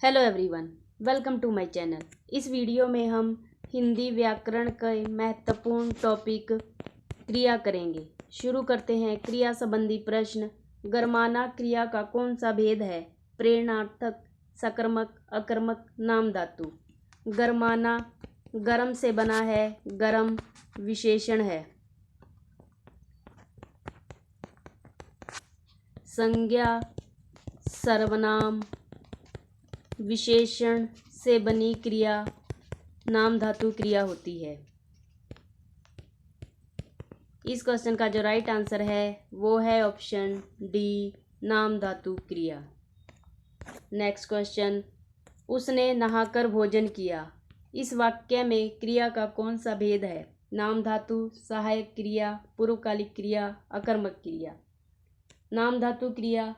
Hello everyone, welcome to my channel. इस video में हम हिंदी व्याकरण के महत्वपूर्ण टॉपिक क्रिया करेंगे। शुरू करते हैं। क्रिया संबंधी प्रश्न। गरमाना क्रिया का कौन सा भेद है? प्रेरणार्थक, सकर्मक, अकर्मक, नाम धातु। गरमाना गरम से बना है, गरम विशेषण है। संज्ञा सर्वनाम विशेषण से बनी क्रिया नाम धातु क्रिया होती है। इस क्वेश्चन का जो राइट आंसर है वो है ऑप्शन डी, नाम धातु क्रिया। Next question. उसने नहाकर भोजन किया। इस वाक्य में क्रिया का कौन सा भेद है? नाम धातु, सहायक क्रिया, पूर्वकालिक क्रिया, अकर्मक क्रिया। नाम धातु क्रिया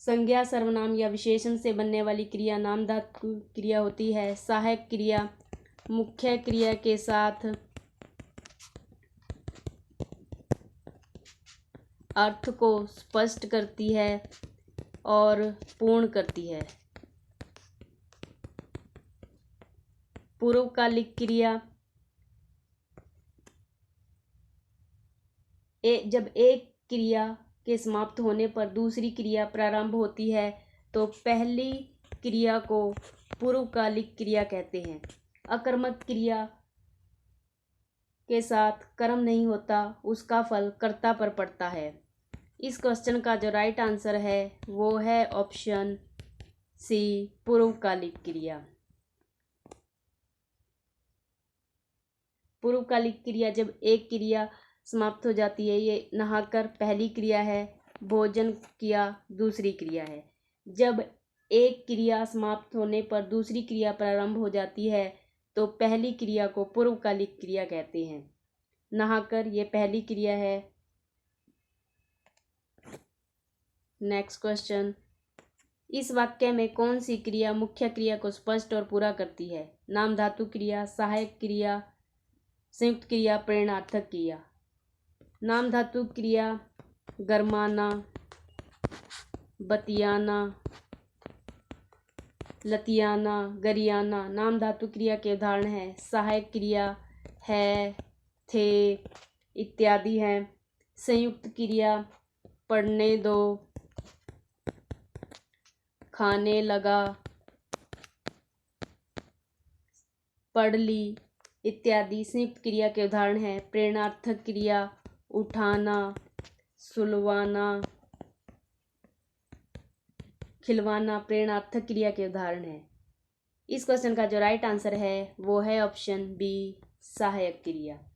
संज्ञा सर्वनाम या विशेषण से बनने वाली क्रिया नाम धातु क्रिया होती है। सहायक क्रिया मुख्य क्रिया के साथ अर्थ को स्पष्ट करती है और पूर्ण करती है। पूर्वकालिक क्रिया जब एक क्रिया के समाप्त होने पर दूसरी क्रिया प्रारंभ होती है तो पहली क्रिया को पूर्वकालिक क्रिया कहते हैं। अकर्मक क्रिया के साथ कर्म नहीं होता, उसका फल कर्ता पर पड़ता है। इस क्वेश्चन का जो राइट आंसर है वो है ऑप्शन सी, पूर्वकालिक क्रिया। पूर्वकालिक क्रिया जब एक क्रिया समाप्त हो जाती है, ये नहाकर पहली क्रिया है, भोजन किया दूसरी क्रिया है। जब एक क्रिया समाप्त होने पर दूसरी क्रिया प्रारंभ हो जाती है तो पहली क्रिया को पूर्वकालिक क्रिया कहते हैं। नहाकर ये पहली क्रिया है। Next question. इस वाक्य में कौन सी क्रिया मुख्य क्रिया को स्पष्ट और पूरा करती है? नाम धातु क्रिया, सहायक क्रिया, संयुक्त क्रिया, प्रेरणार्थक क्रिया। नाम धातु क्रिया गरमाना, बतियाना, लतियाना, गरियाना नाम धातु क्रिया के उदाहरण हैं। सहायक क्रिया है, थे इत्यादि हैं। संयुक्त क्रिया पढ़ने दो, खाने लगा, पढ़ ली इत्यादि संयुक्त क्रिया के उदाहरण हैं। प्रेरणार्थक क्रिया उठाना, सुलवाना, खिलवाना प्रेरणार्थक क्रिया के उदाहरण हैं। इस क्वेश्चन का जो राइट आंसर है वो है ऑप्शन बी, सहायक क्रिया।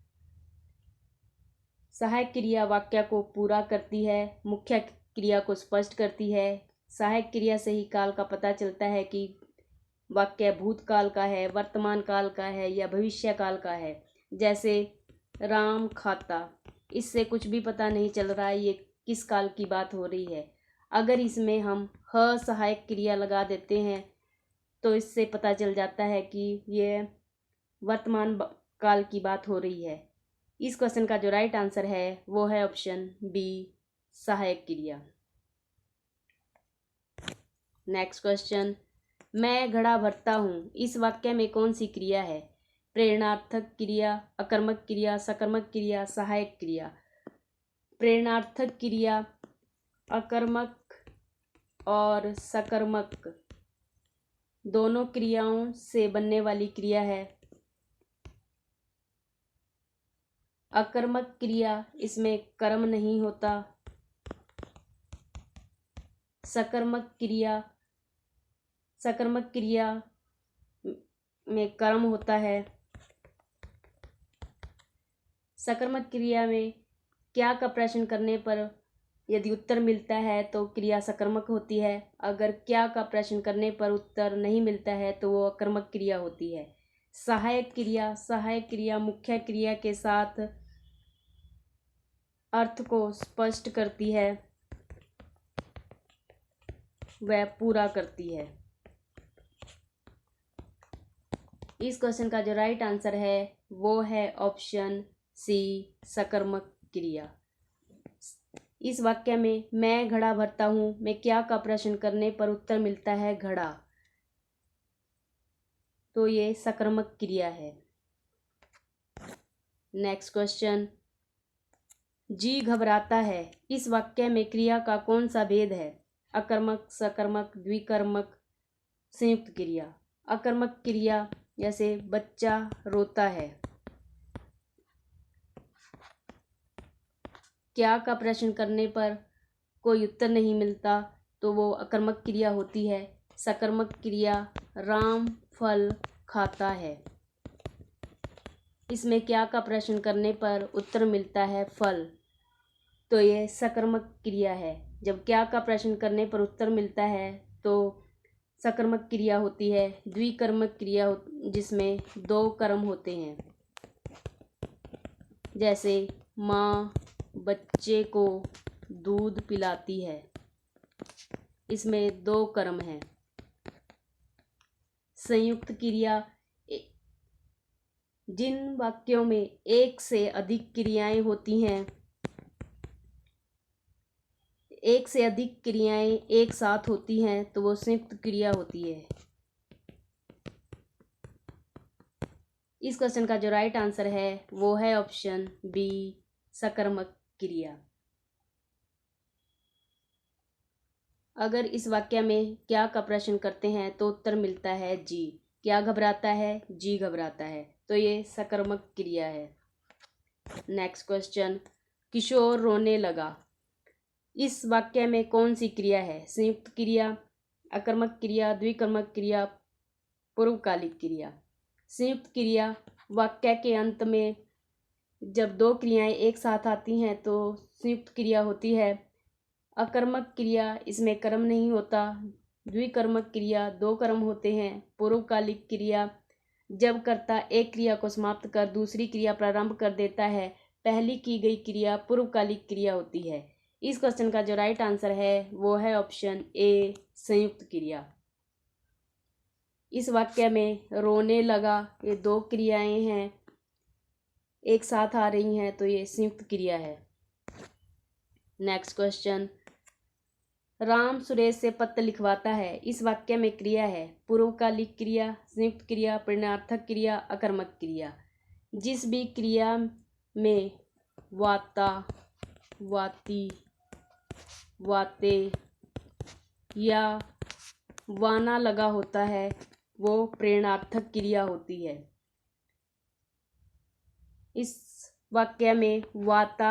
सहायक क्रिया वाक्य को पूरा करती है, मुख्य क्रिया को स्पष्ट करती है। सहायक क्रिया से ही काल का पता चलता है कि वाक्य भूतकाल का है, वर्तमान काल का है या भविष्य काल का है। जैसे राम खाता, इससे कुछ भी पता नहीं चल रहा है ये किस काल की बात हो रही है। अगर इसमें हम ह सहायक क्रिया लगा देते हैं तो इससे पता चल जाता है कि ये वर्तमान काल की बात हो रही है। इस क्वेश्चन का जो राइट आंसर है वो है ऑप्शन बी, सहायक क्रिया। Next question. मैं घड़ा भरता हूँ। इस वाक्य में कौन सी क्रिया है? प्रेरणार्थक क्रिया, अकर्मक क्रिया, सकर्मक क्रिया, सहायक क्रिया। प्रेरणार्थक क्रिया अकर्मक और सकर्मक दोनों क्रियाओं से बनने वाली क्रिया है। अकर्मक क्रिया इसमें कर्म नहीं होता। सकर्मक क्रिया में कर्म होता है। सकर्मक क्रिया में क्या का प्रश्न करने पर यदि उत्तर मिलता है तो क्रिया सकर्मक होती है। अगर क्या का प्रश्न करने पर उत्तर नहीं मिलता है तो वो अकर्मक क्रिया होती है। सहायक क्रिया मुख्य क्रिया के साथ अर्थ को स्पष्ट करती है, वह पूरा करती है। इस क्वेश्चन का जो राइट आंसर है वो है ऑप्शन सी, सकर्मक क्रिया। इस वाक्य में मैं घड़ा भरता हूँ में क्या का प्रश्न करने पर उत्तर मिलता है घड़ा, तो ये सकर्मक क्रिया है। नेक्स्ट क्वेश्चन, जी घबराता है, इस वाक्य में क्रिया का कौन सा भेद है? अकर्मक, सकर्मक, द्विकर्मक, संयुक्त क्रिया। अकर्मक क्रिया जैसे बच्चा रोता है, क्या का प्रश्न करने पर कोई उत्तर नहीं मिलता तो वो अकर्मक क्रिया होती है। सकर्मक क्रिया राम फल खाता है, इसमें क्या का प्रश्न करने पर उत्तर मिलता है फल, तो ये सकर्मक क्रिया है। जब क्या का प्रश्न करने पर उत्तर मिलता है तो सकर्मक क्रिया होती है। द्विकर्मक क्रिया जिसमें दो कर्म होते हैं, जैसे माँ बच्चे को दूध पिलाती है, इसमें दो कर्म हैं। संयुक्त क्रिया जिन वाक्यों में एक से अधिक क्रियाएं होती हैं, एक से अधिक क्रियाएं एक साथ होती हैं तो वो संयुक्त क्रिया होती है। इस क्वेश्चन का जो राइट आंसर है वो है ऑप्शन बी, सकर्मक क्रिया। अगर इस वाक्य में क्या का प्रश्न करते हैं तो उत्तर मिलता है जी। क्या घबराता है, जी घबराता है, तो ये सकर्मक क्रिया है। नेक्स्ट क्वेश्चन, किशोर रोने लगा, इस वाक्य में कौन सी क्रिया है? संयुक्त क्रिया, अकर्मक क्रिया, द्विकर्मक क्रिया, पूर्वकालिक क्रिया। संयुक्त क्रिया वाक्य के अंत में जब दो क्रियाएं एक साथ आती हैं तो संयुक्त क्रिया होती है। अकर्मक क्रिया इसमें कर्म नहीं होता। द्विकर्मक क्रिया दो कर्म होते हैं। पूर्वकालिक क्रिया जब कर्ता एक क्रिया को समाप्त कर दूसरी क्रिया प्रारंभ कर देता है, पहली की गई क्रिया पूर्वकालिक क्रिया होती है। इस क्वेश्चन का जो राइट आंसर है वो है ऑप्शन ए, संयुक्त क्रिया। इस वाक्य में रोने लगा, ये दो क्रियाएं हैं एक साथ आ रही हैं तो ये संयुक्त क्रिया है। नेक्स्ट क्वेश्चन, राम सुरेश से पत्र लिखवाता है, इस वाक्य में क्रिया है पूर्वकालिक क्रिया, संयुक्त क्रिया, परिणार्थक क्रिया, अकर्मक क्रिया। जिस भी क्रिया में वाता, वाती, वाते या वाना लगा होता है वो प्रेरणार्थक क्रिया होती है। इस वाक्य में वाता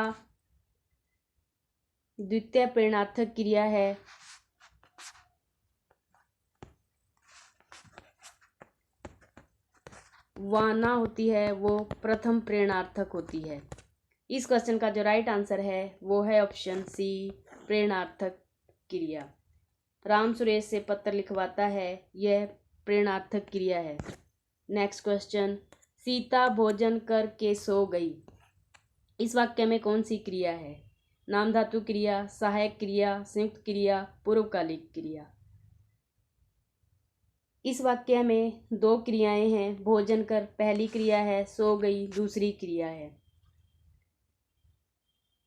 द्वितीय प्रेरणार्थक क्रिया है। वाना होती है वो प्रथम प्रेरणार्थक होती है। इस क्वेश्चन का जो राइट आंसर है वो है ऑप्शन सी, प्रेरणार्थक क्रिया। राम सुरेश से पत्र लिखवाता है, यह प्रेरणार्थक क्रिया है। नेक्स्ट क्वेश्चन, सीता भोजन करके सो गई, इस वाक्य में कौन सी क्रिया है? नाम धातु क्रिया, सहायक क्रिया, संयुक्त क्रिया, पूर्वकालिक क्रिया। इस वाक्य में दो क्रियाएं हैं। भोजन कर पहली क्रिया है, सो गई दूसरी क्रिया है।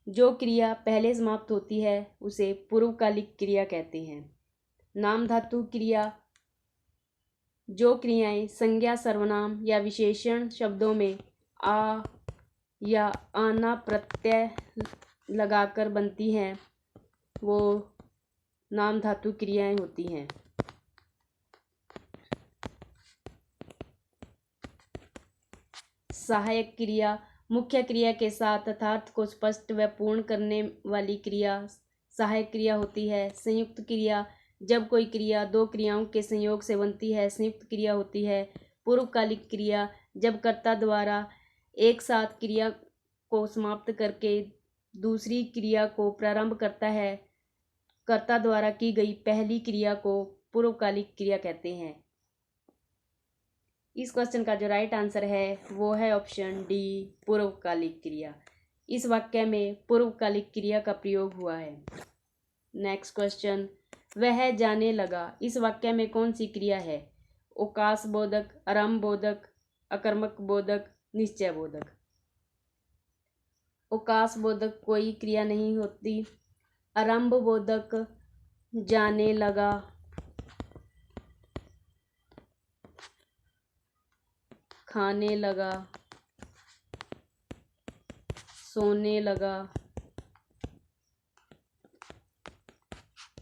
जो क्रिया पहले समाप्त होती है उसे पूर्वकालिक क्रिया कहते हैं। नाम धातु क्रिया जो क्रियाएं संज्ञा, सर्वनाम या विशेषण शब्दों में आ या आना प्रत्यय लगाकर बनती हैं वो नाम धातु क्रियाएं होती हैं। सहायक क्रिया मुख्य क्रिया के साथ तथार्थ को स्पष्ट व पूर्ण करने वाली क्रिया सहायक क्रिया होती है। संयुक्त क्रिया जब कोई क्रिया दो क्रियाओं के संयोग से बनती है संयुक्त क्रिया होती है। पूर्वकालिक क्रिया जब कर्ता द्वारा एक साथ क्रिया को समाप्त करके दूसरी क्रिया को प्रारंभ करता है, कर्ता द्वारा की गई पहली क्रिया को पूर्वकालिक क्रिया कहते हैं। इस क्वेश्चन का जो राइट आंसर है वो है ऑप्शन डी, पूर्वकालिक क्रिया। इस वाक्य में पूर्वकालिक क्रिया का प्रयोग हुआ है। नेक्स्ट क्वेश्चन, वह जाने लगा, इस वाक्य में कौन सी क्रिया है? अवकाश बोधक, आरंभ बोधक, अकर्मक बोधक, निश्चय बोधक। अवकाश बोधक कोई क्रिया नहीं होती। आरंभ बोधक जाने लगा, खाने लगा, सोने लगा,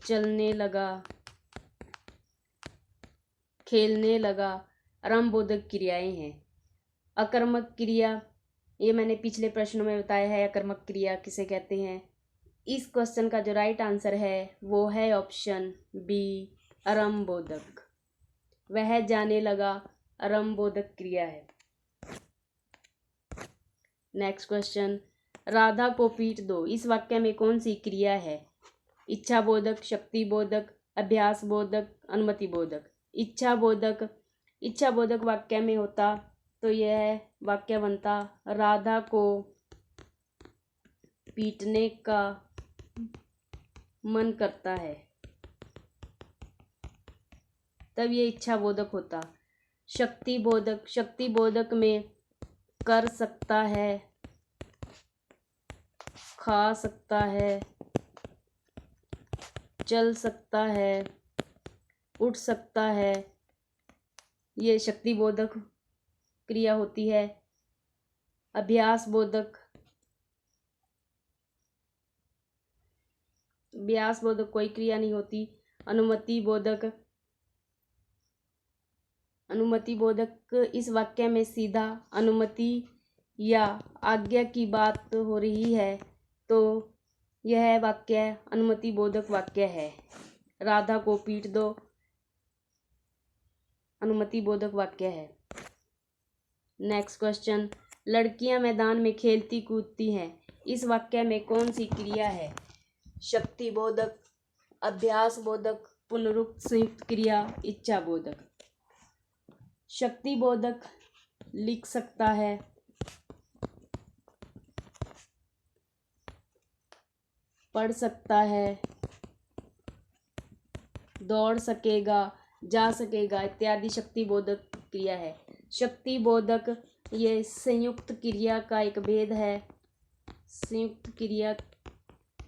चलने लगा, खेलने लगा, आरंभ बोधक क्रियाएं हैं। अकर्मक क्रिया, ये मैंने पिछले प्रश्नों में बताया है अकर्मक क्रिया किसे कहते हैं। इस क्वेश्चन का जो राइट आंसर है वो है ऑप्शन बी, आरंभ बोधक। वह जाने लगा आरंभ बोधक क्रिया है। नेक्स्ट क्वेश्चन, राधा को पीट दो, इस वाक्य में कौन सी क्रिया है? इच्छा बोधक, शक्ति बोधक, अभ्यास बोधक, अनुमति बोधक। इच्छा बोधक वाक्य में होता तो यह वाक्य बनता राधा को पीटने का मन करता है, तब ये इच्छा बोधक होता। शक्ति बोधक में कर सकता है, खा सकता है, चल सकता है, उठ सकता है, ये शक्ति बोधक क्रिया होती है। अभ्यास बोधक कोई क्रिया नहीं होती। अनुमति बोधक इस वाक्य में सीधा अनुमति या आज्ञा की बात हो रही है तो यह वाक्य अनुमति बोधक वाक्य है। राधा को पीट दो अनुमति बोधक वाक्य है। नेक्स्ट क्वेश्चन, लड़कियां मैदान में खेलती कूदती हैं, इस वाक्य में कौन सी क्रिया है? शक्ति बोधक, अभ्यास बोधक, पुनरुक्त संयुक्त क्रिया, इच्छा बोधक। शक्ति बोधक लिख सकता है, पढ़ सकता है, दौड़ सकेगा, जा सकेगा इत्यादि शक्ति बोधक क्रिया है। शक्ति बोधक ये संयुक्त क्रिया का एक भेद है। संयुक्त क्रिया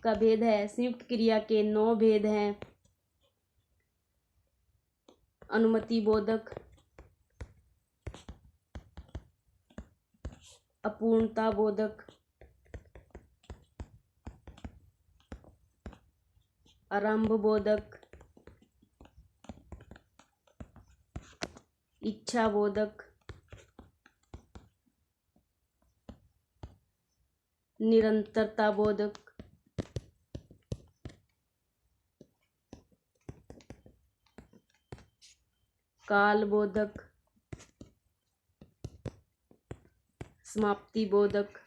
का भेद है। संयुक्त क्रिया के 9 भेद हैं। अनुमति बोधक, अपूर्णता बोधक, आरंभ बोधक, इच्छा बोधक, निरंतरता बोधक, काल बोधक, समाप्ति बोधक,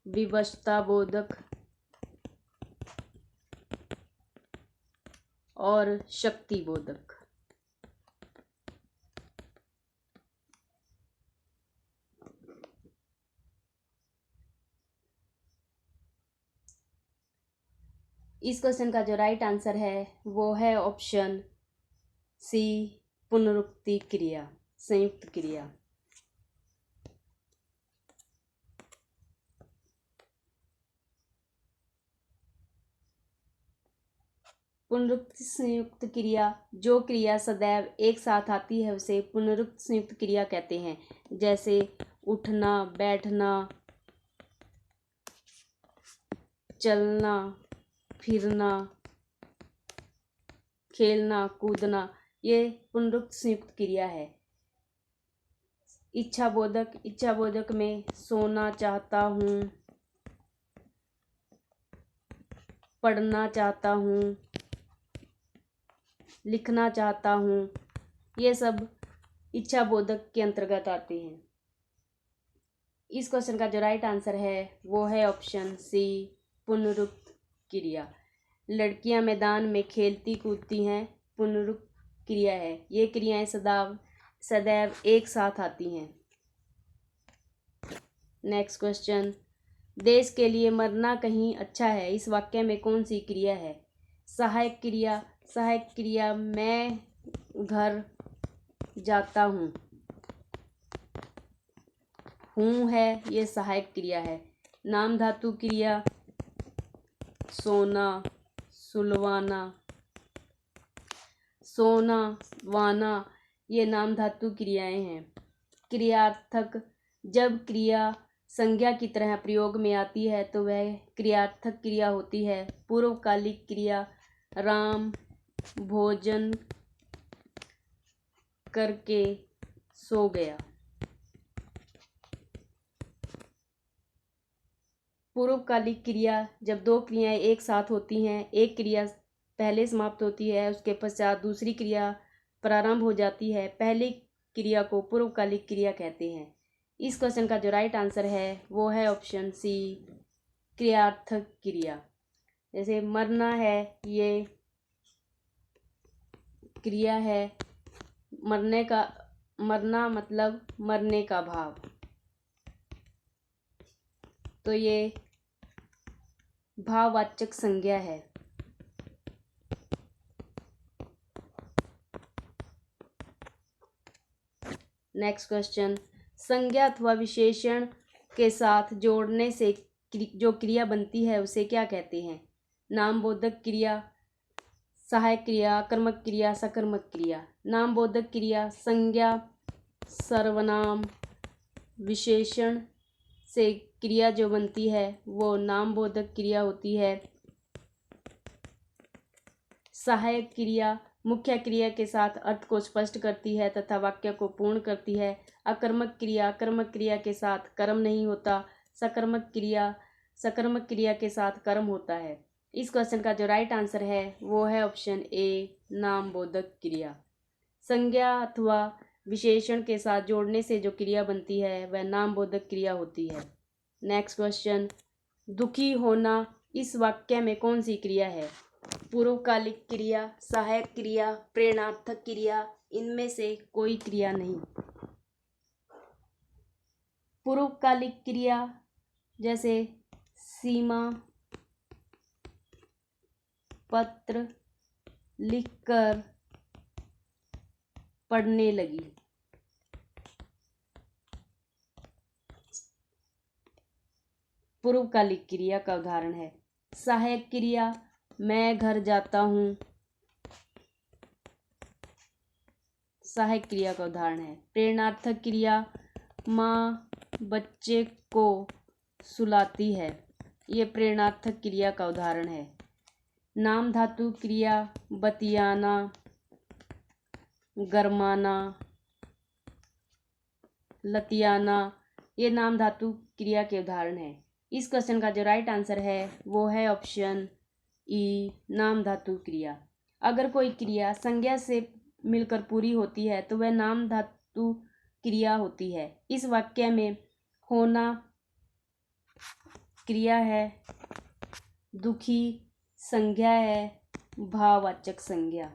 विवशता बोधक और शक्ति बोधक। इस क्वेश्चन का जो राइट आंसर है वो है ऑप्शन सी, पुनरुक्ति क्रिया, संयुक्त क्रिया। पुनरुक्त संयुक्त क्रिया, जो क्रिया सदैव एक साथ आती है उसे पुनरुक्त संयुक्त क्रिया कहते हैं। जैसे उठना, बैठना, चलना, फिरना, खेलना, कूदना, ये पुनरुक्त संयुक्त क्रिया है। इच्छा बोधक में सोना चाहता हूँ, पढ़ना चाहता हूँ, लिखना चाहता हूँ, ये सब इच्छा बोधक के अंतर्गत आते हैं। इस क्वेश्चन का जो राइट आंसर है वो है ऑप्शन सी, पुनरुक्त क्रिया। लड़कियां मैदान में खेलती कूदती हैं, पुनरुक्त क्रिया है। ये क्रियाएं सदैव एक साथ आती हैं। नेक्स्ट क्वेश्चन, देश के लिए मरना कहीं अच्छा है, इस वाक्य में कौन सी क्रिया है? सहायक क्रिया मैं घर जाता हूँ है, ये सहायक क्रिया है। नाम धातु क्रिया सोना, सुलवाना, सोना, वाना, ये नाम धातु क्रियाएं हैं। क्रियार्थक, जब क्रिया संज्ञा की तरह प्रयोग में आती है तो वह क्रियार्थक क्रिया होती है। पूर्वकालिक क्रिया राम भोजन करके सो गया। पूर्वकालिक क्रिया, जब दो क्रियाएं एक साथ होती हैं, एक क्रिया पहले समाप्त होती है, उसके पश्चात दूसरी क्रिया प्रारंभ हो जाती है, पहली क्रिया को पूर्वकालिक क्रिया कहते हैं। इस क्वेश्चन का जो राइट आंसर है वो है ऑप्शन सी, क्रियार्थक क्रिया। जैसे मरना है, ये क्रिया है। मरना मतलब मरने का भाव, तो ये भाववाचक संज्ञा है। नेक्स्ट क्वेश्चन, संज्ञा अथवा विशेषण के साथ जोड़ने से जो क्रिया बनती है उसे क्या कहते हैं? नामबोधक क्रिया, सहायक क्रिया, कर्मक क्रिया, सकर्मक क्रिया। नामबोधक क्रिया संज्ञा, सर्वनाम, विशेषण से क्रिया जो बनती है वो नामबोधक क्रिया होती है। सहायक क्रिया मुख्य क्रिया के साथ अर्थ को स्पष्ट करती है तथा वाक्य को पूर्ण करती है। अकर्मक क्रिया कर्मक क्रिया के साथ कर्म नहीं होता। सकर्मक क्रिया के साथ कर्म होता है। इस क्वेश्चन का जो राइट आंसर है वो है ऑप्शन ए, नामबोधक क्रिया। संज्ञा अथवा विशेषण के साथ जोड़ने से जो क्रिया बनती है वह नामबोधक क्रिया होती है। नेक्स्ट क्वेश्चन, दुखी होना इस वाक्य में कौन सी क्रिया है? पूर्वकालिक क्रिया, सहायक क्रिया, प्रेरणार्थक क्रिया, इनमें से कोई क्रिया नहीं। पूर्वकालिक क्रिया जैसे सीमा पत्र लिखकर पढ़ने लगी। पूर्वकालिक क्रिया का उदाहरण है। सहायक क्रिया मैं घर जाता हूँ, सहायक क्रिया का उदाहरण है। प्रेरणार्थक क्रिया माँ बच्चे को सुलाती है, ये प्रेरणार्थक क्रिया का उदाहरण है। नाम धातु क्रिया बतियाना, गरमाना, लतियाना, ये नाम धातु क्रिया के उदाहरण है। इस क्वेश्चन का जो राइट आंसर है वो है ऑप्शन ई, नाम धातु क्रिया। अगर कोई क्रिया संज्ञा से मिलकर पूरी होती है तो वह नाम धातु क्रिया होती है। इस वाक्य में होना क्रिया है, दुखी संज्ञा है, भाववाचक संज्ञा।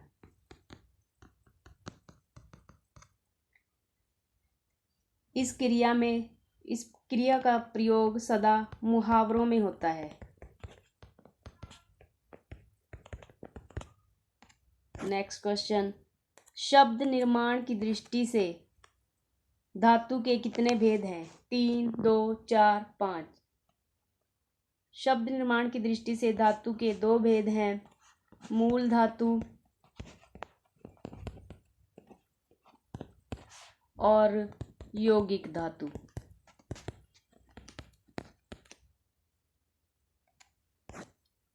इस क्रिया का प्रयोग सदा मुहावरों में होता है। नेक्स्ट क्वेश्चन, शब्द निर्माण की दृष्टि से धातु के कितने भेद हैं? 3, 2, 4, 5। शब्द निर्माण की दृष्टि से धातु के 2 भेद हैं, मूल धातु और यौगिक धातु।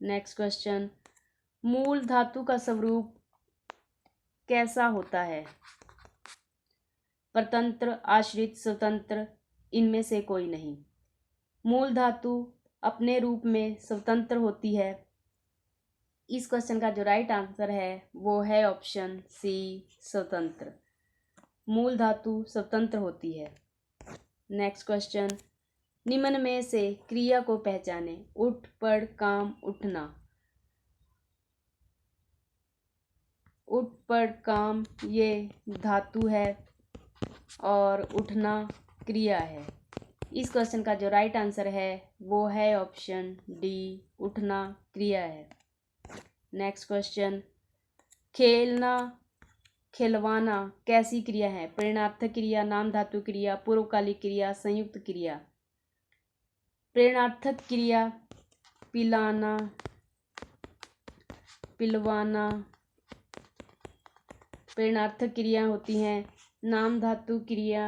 नेक्स्ट क्वेश्चन, मूल धातु का स्वरूप कैसा होता है? परतंत्र, आश्रित, स्वतंत्र, इनमें से कोई नहीं। मूल धातु अपने रूप में स्वतंत्र होती है। इस क्वेश्चन का जो राइट आंसर है वो है ऑप्शन सी, स्वतंत्र। मूल धातु स्वतंत्र होती है। नेक्स्ट क्वेश्चन, निम्न में से क्रिया को पहचाने। उठ, पढ़, काम, उठना। उठ, पढ़, काम ये धातु है और उठना क्रिया है। इस क्वेश्चन का जो राइट आंसर है वो है ऑप्शन डी, उठना क्रिया है। नेक्स्ट क्वेश्चन, खेलना, खिलवाना कैसी क्रिया है? प्रेरणार्थक क्रिया, नाम धातु क्रिया, पूर्वकालिक क्रिया, संयुक्त क्रिया। प्रेरणार्थक क्रिया पिलाना, पिलवाना प्रेरणार्थक क्रिया होती हैं। नाम धातु क्रिया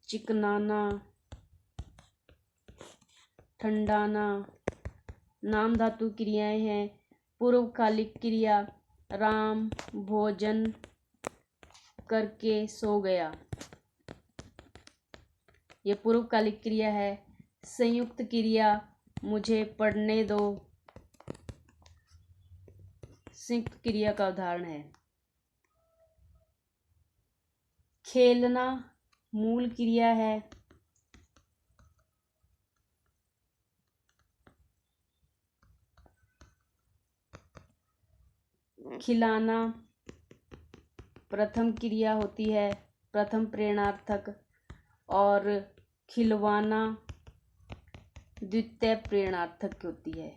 चिकनाना, ठंडाना नाम धातु क्रियाएं हैं। पूर्वकालिक क्रिया राम भोजन करके सो गया, ये पूर्वकालिक क्रिया है। संयुक्त क्रिया मुझे पढ़ने दो, संयुक्त क्रिया का उदाहरण है। खेलना मूल क्रिया है। खिलाना प्रथम क्रिया होती है, प्रथम प्रेरणार्थक, और खिलवाना द्वितीय प्रेरणार्थक होती है।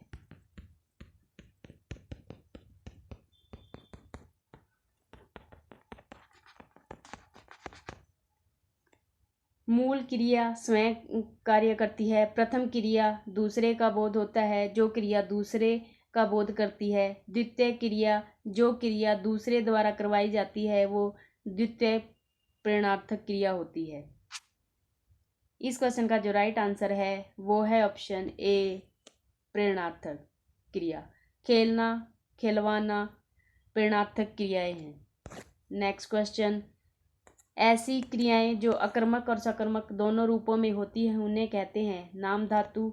मूल क्रिया स्वयं कार्य करती है। प्रथम क्रिया दूसरे का बोध होता है, जो क्रिया दूसरे का बोध करती है। द्वितीय क्रिया जो क्रिया दूसरे द्वारा करवाई जाती है वो द्वितीय प्रेरणार्थक क्रिया होती है। इस क्वेश्चन का जो राइट आंसर है वो है ऑप्शन ए प्रेरणार्थक क्रिया। खेलना खिलवाना प्रेरणार्थक क्रियाएं हैं। नेक्स्ट क्वेश्चन, ऐसी क्रियाएं जो अकर्मक और सकर्मक दोनों रूपों में होती हैं उन्हें कहते हैं नाम धातु,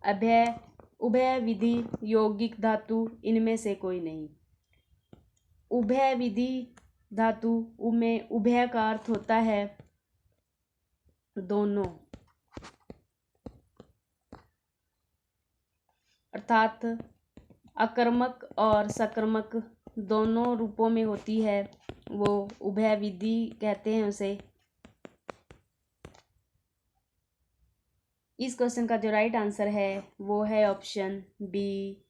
अभय, उभय विधि, यौगिक धातु, इनमें से कोई नहीं। उभय विधि धातु में उभय का अर्थ होता है दोनों, अर्थात अकर्मक और सकर्मक दोनों रूपों में होती है, वो उभय विधि कहते हैं उसे। इस क्वेश्चन का जो राइट आंसर है वो है ऑप्शन बी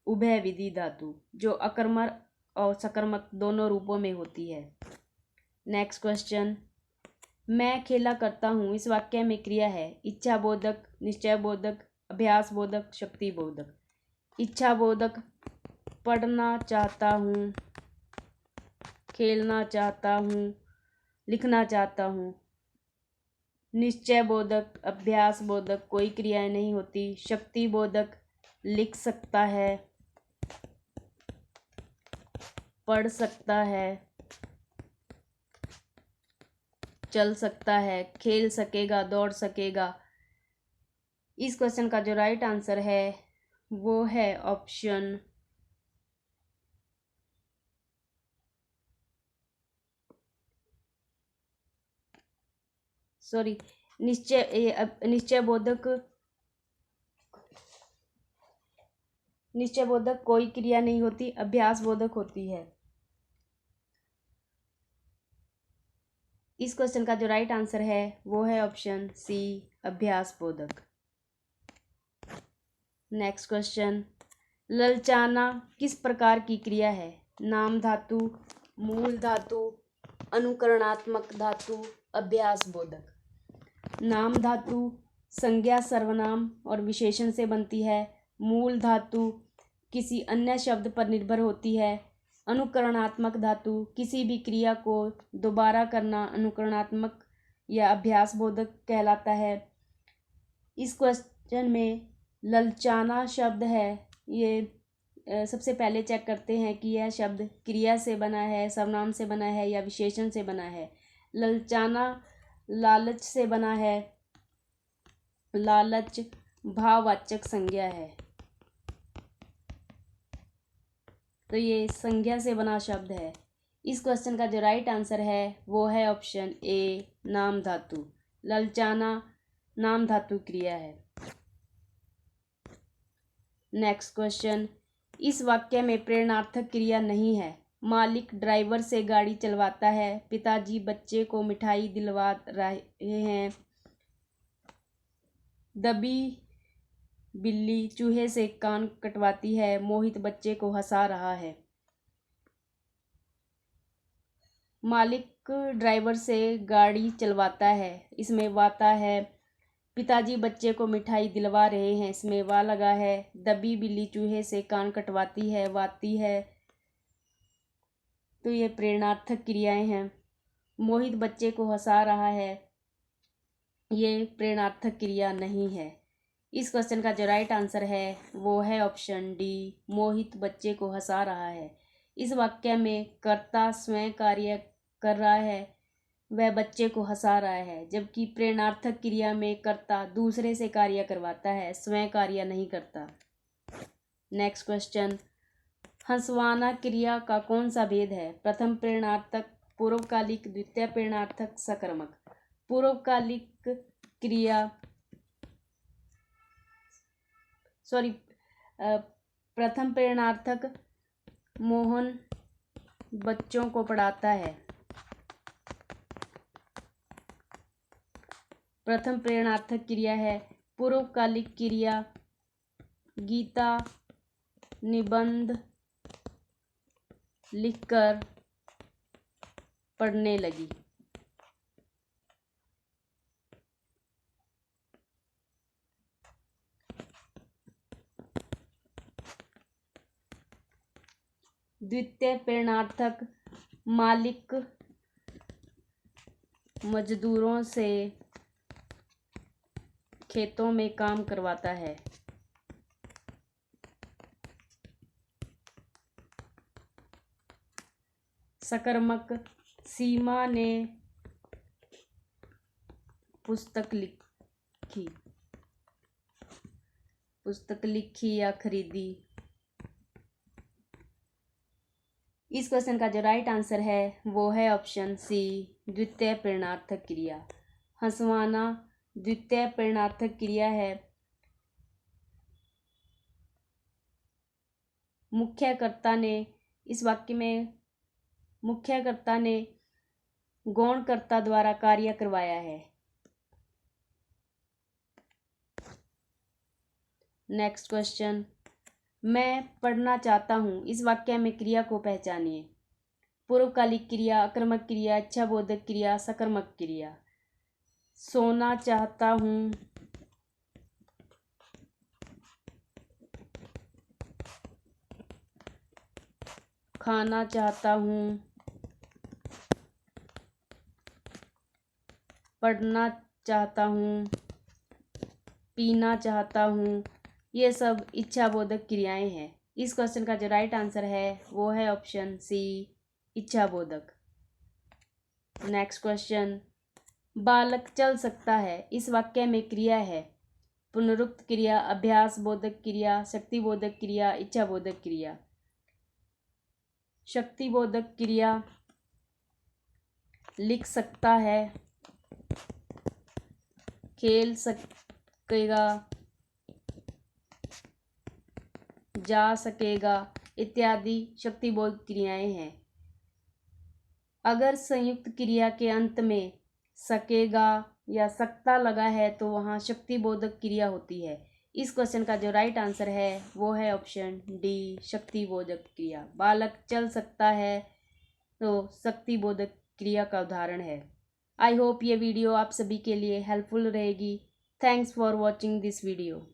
उभय विधि धातु, जो अकर्मक और सकर्मक दोनों रूपों में होती है। नेक्स्ट क्वेश्चन, मैं खेला करता हूँ इस वाक्य में क्रिया है इच्छा बोधक, निश्चय बोधक, अभ्यास बोधक, शक्ति बोधक। इच्छा बोधक पढ़ना चाहता हूँ, खेलना चाहता हूँ, लिखना चाहता हूँ। निश्चय बोधक अभ्यास बोधक कोई क्रियाएं नहीं होती। शक्ति बोधक लिख सकता है, पढ़ सकता है, चल सकता है, खेल सकेगा, दौड़ सकेगा। इस क्वेश्चन का जो राइट आंसर है वो है ऑप्शन निश्चय बोधक कोई क्रिया नहीं होती, अभ्यास बोधक होती है। इस क्वेश्चन का जो राइट आंसर है वो है ऑप्शन सी अभ्यास बोधक। नेक्स्ट क्वेश्चन, ललचाना किस प्रकार की क्रिया है? नाम धातु, मूल धातु, अनुकरणात्मक धातु, अभ्यास बोधक। नाम धातु संज्ञा सर्वनाम और विशेषण से बनती है। मूल धातु किसी अन्य शब्द पर निर्भर होती है। अनुकरणात्मक धातु किसी भी क्रिया को दोबारा करना अनुकरणात्मक या अभ्यास बोधक कहलाता है। इस क्वेश्चन में ललचाना शब्द है, ये सबसे पहले चेक करते हैं कि यह शब्द क्रिया से बना है, सर्वनाम से बना है या विशेषण से बना है। ललचाना लालच से बना है, लालच भाववाचक संज्ञा है, तो ये संज्ञा से बना शब्द है। इस क्वेश्चन का जो राइट आंसर है वो है ऑप्शन ए नाम धातु। ललचाना नाम धातु क्रिया है। नेक्स्ट क्वेश्चन, इस वाक्य में प्रेरणार्थक क्रिया नहीं है। मालिक ड्राइवर से गाड़ी चलवाता है, पिताजी बच्चे को मिठाई दिलवा रहे हैं, दबी बिल्ली चूहे से कान कटवाती है, मोहित बच्चे को हंसा रहा है। मालिक ड्राइवर से गाड़ी चलवाता है, इसमें वाता है पिताजी बच्चे को मिठाई दिलवा रहे हैं, इसमें वा लगा है। दबी बिल्ली चूहे से कान कटवाती है, वाती है। तो ये प्रेरणार्थक क्रियाएं हैं। मोहित बच्चे को हंसा रहा है, ये प्रेरणार्थक क्रिया नहीं है। इस क्वेश्चन का जो राइट आंसर है वो है ऑप्शन डी, मोहित बच्चे को हंसा रहा है। इस वाक्य में कर्ता स्वयं कार्य कर रहा है, वह बच्चे को हंसा रहा है, जबकि प्रेरणार्थक क्रिया में कर्ता दूसरे से कार्य करवाता है, स्वयं कार्य नहीं करता। नेक्स्ट क्वेश्चन, हंसवाना क्रिया का कौन सा भेद है? प्रथम प्रेरणार्थक, पूर्वकालिक, द्वितीय प्रेरणार्थक, सकर्मक। पूर्वकालिक क्रिया प्रथम प्रेरणार्थक मोहन बच्चों को पढ़ाता है। प्रथम प्रेरणार्थक क्रिया है। पूर्वकालिक क्रिया गीता निबंध लिखकर पढ़ने लगी। द्वितीय प्रेरणार्थक मालिक मजदूरों से खेतों में काम करवाता है। सकर्मक सीमा ने पुस्तक लिखी या खरीदी। इस क्वेश्चन का जो राइट आंसर है वो है ऑप्शन सी, द्वितीय प्रेरणार्थक क्रिया। हंसवाना द्वितीय प्रेरणार्थक क्रिया है। मुख्यकर्ता ने इस वाक्य में मुख्यकर्ता ने गौणकर्ता द्वारा कार्य करवाया है। नेक्स्ट क्वेश्चन, मैं पढ़ना चाहता हूँ, इस वाक्य में क्रिया को पहचानिए। पूर्वकालिक क्रिया, आक्रामक क्रिया, इच्छाबोधक क्रिया, सकर्मक क्रिया। सोना चाहता हूँ, खाना चाहता हूँ, पढ़ना चाहता हूँ, पीना चाहता हूँ, ये सब इच्छाबोधक क्रियाएं हैं। इस क्वेश्चन का जो राइट आंसर है वो है ऑप्शन सी, इच्छाबोधक। नेक्स्ट क्वेश्चन, बालक चल सकता है, इस वाक्य में क्रिया है। पुनरुक्त क्रिया, अभ्यास बोधक क्रिया, शक्तिबोधक क्रिया, इच्छाबोधक क्रिया। शक्तिबोधक क्रिया लिख सकता है, खेल सकेगा, जा सकेगा इत्यादि शक्तिबोधक क्रियाएं हैं। अगर संयुक्त क्रिया के अंत में सकेगा या सकता लगा है तो वहाँ शक्तिबोधक क्रिया होती है। इस क्वेश्चन का जो राइट आंसर है वो है ऑप्शन डी, शक्तिबोधक क्रिया। बालक चल सकता है तो शक्तिबोधक क्रिया का उदाहरण है। आई होप ये वीडियो आप सभी के लिए हेल्पफुल रहेगी। Thanks for watching this video.